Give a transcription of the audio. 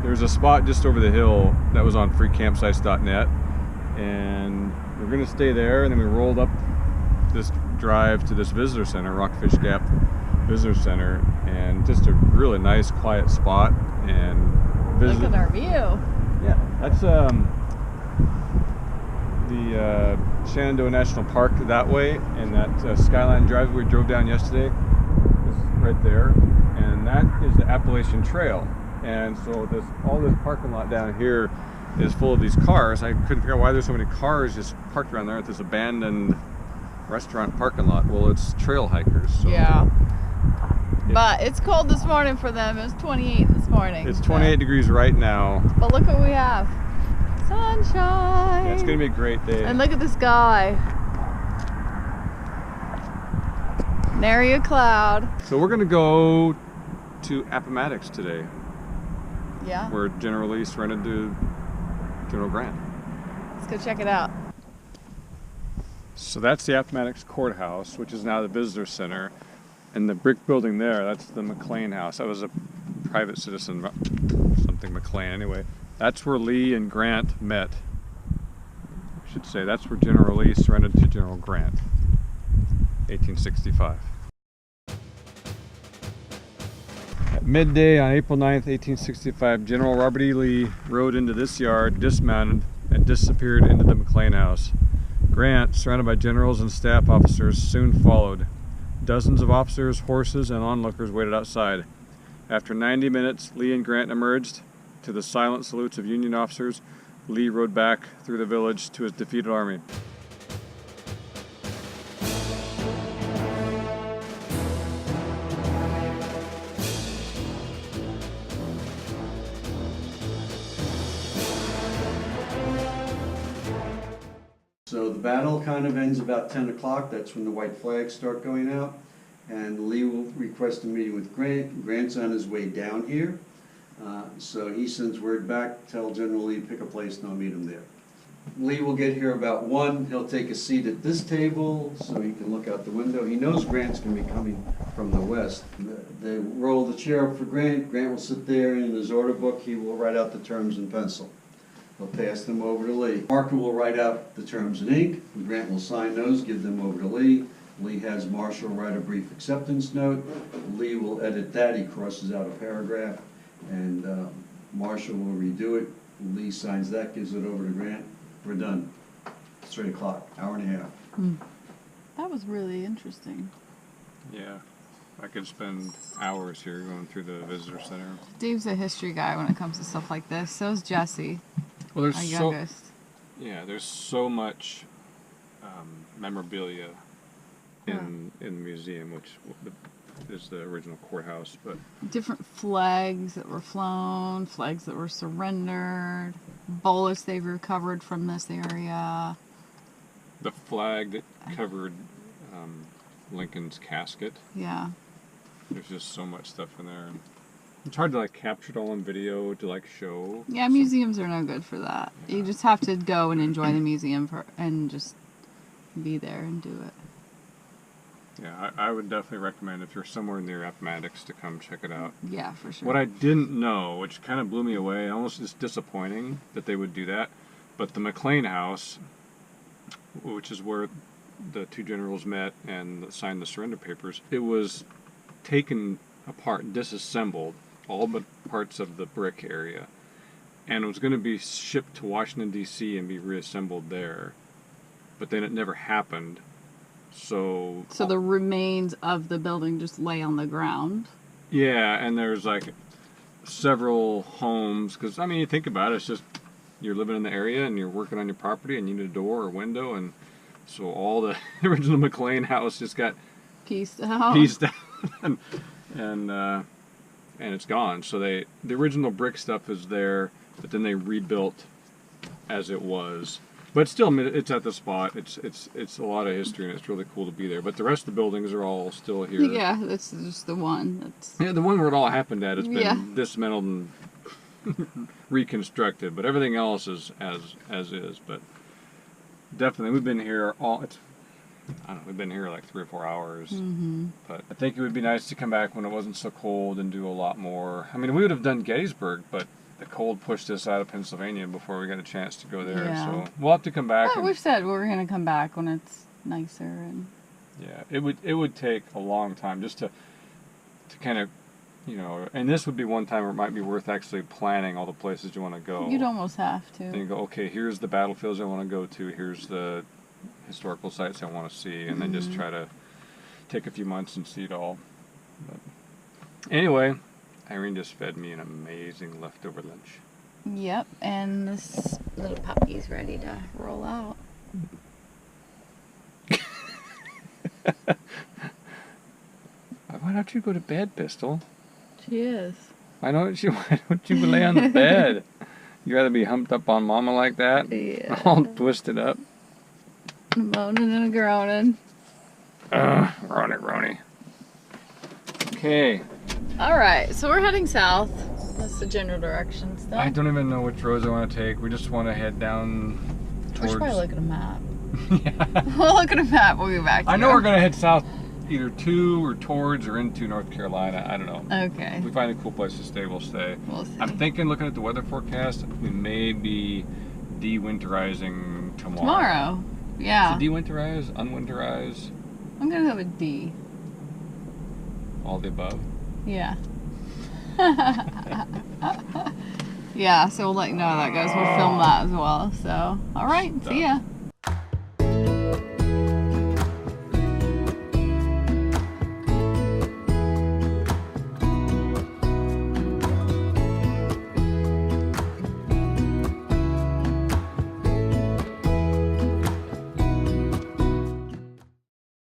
There's a spot just over the hill that was on freecampsites.net, and we're gonna stay there, and then we rolled up this drive to this visitor center, Rockfish Gap Visitor Center, and just a really nice quiet spot. And look at our view. Yeah, that's the Shenandoah National Park that way, and that Skyline Drive we drove down yesterday is right there, and that is the Appalachian Trail. And so all this parking lot down here is full of these cars. I couldn't figure out why there's so many cars just parked around there at this abandoned restaurant parking lot. Well, it's trail hikers. So yeah. But it's cold this morning for them. It was 28 this morning. It's 28 degrees right now. But look what we have. Sunshine. Yeah, it's going to be a great day. And look at the sky. Nary a cloud. So we're going to go to Appomattox today. Yeah. Where General Lee surrendered to General Grant. Let's go check it out. So that's the Appomattox Courthouse, which is now the Visitor Center. And the brick building there, that's the McLean House. That was a private citizen, something McLean. Anyway, that's where Lee and Grant met. I should say that's where General Lee surrendered to General Grant, 1865. At midday on April 9th, 1865, General Robert E. Lee rode into this yard, dismounted, and disappeared into the McLean House. Grant, surrounded by generals and staff officers, soon followed. Dozens of officers, horses, and onlookers waited outside. After 90 minutes, Lee and Grant emerged. To the silent salutes of Union officers, Lee rode back through the village to his defeated army. So the battle kind of ends about 10 o'clock. That's when the white flags start going out. And Lee will request a meeting with Grant. Grant's on his way down here. So he sends word back, tell General Lee, pick a place and I'll meet him there. Lee will get here about 1. He'll take a seat at this table so he can look out the window. He knows Grant's going to be coming from the west. They roll the chair up for Grant. Grant will sit there, and in his order book he will write out the terms in pencil. He'll pass them over to Lee. Marker will write out the terms in ink. Grant will sign those, give them over to Lee. Lee has Marshall write a brief acceptance note. Lee will edit that. He crosses out a paragraph, and Marshall will redo it. Lee signs that, gives it over to Grant. We're done. It's 3 o'clock, hour and a half. That was really interesting. Yeah, I could spend hours here going through the visitor center. Dave's a history guy when it comes to stuff like this. So is Jesse, Well, there's our so youngest. yeah, there's so much memorabilia in the museum, which is the original courthouse, but Different flags that were flown, flags that were surrendered, bullets they've recovered from this area. the flag that covered Lincoln's casket. Yeah. There's just so much stuff in there. It's hard to like capture it all on video to like show. Yeah, museums are no good for that. You just have to go and enjoy the museum and just be there and do it. Yeah, I would definitely recommend if you're somewhere near Appomattox to come check it out. Yeah, for sure. What I didn't know, which kind of blew me away, almost just disappointing that they would do that, but the McLean House, which is where the two generals met and signed the surrender papers, it was taken apart, disassembled, all but parts of the brick area, and it was going to be shipped to Washington, D.C. and be reassembled there, but then it never happened. So the remains of the building just lay on the ground. Yeah, and there's like several homes, because I mean, you think about it, it's just you're living in the area and you're working on your property and you need a door or window, and so all the original McLean House just got pieced out, and it's gone. So the original brick stuff is there, but then they rebuilt as it was. But still, it's at the spot. It's a lot of history, and it's really cool to be there. But the rest of the buildings are all still here. Yeah, that's just the one. Yeah, the one where it all happened at has been dismantled and reconstructed, but everything else is as is. But definitely, we've been here we've been here like 3 or 4 hours. Mm-hmm. But I think it would be nice to come back when it wasn't so cold and do a lot more. I mean, we would have done Gettysburg, but the cold pushed us out of Pennsylvania before we got a chance to go there. Yeah. So we'll have to come back. We've said we're going to come back when it's nicer. And yeah, it would take a long time just to kind of, and this would be one time where it might be worth actually planning all the places you want to go. You'd almost have to. Then you go, okay, here's the battlefields I want to go to, here's the historical sites I want to see, and then just try to take a few months and see it all. But anyway, Irene just fed me an amazing leftover lunch. Yep, and this little puppy's ready to roll out. Why don't you go to bed, Pistol? She is. Why don't you lay on the bed? You rather be humped up on Mama like that? Yeah. All twisted up. Moaning and groaning. Rony. Okay. Alright, so we're heading south. That's the general direction still. I don't even know which roads I want to take. We just want to head down towards... We should probably look at a map. Yeah. We'll look at a map. We'll get back to I know you. we're going to head south either to or towards or into North Carolina. I don't know. Okay. If we find a cool place to stay, we'll stay. We'll see. I'm thinking, looking at the weather forecast, we may be de-winterizing tomorrow. Tomorrow? Yeah. Is it de-winterize? Unwinterize? I'm going to go with D. All the above? Yeah. Yeah, so we'll let you know how that goes. We'll film that as well. So, alright, see ya.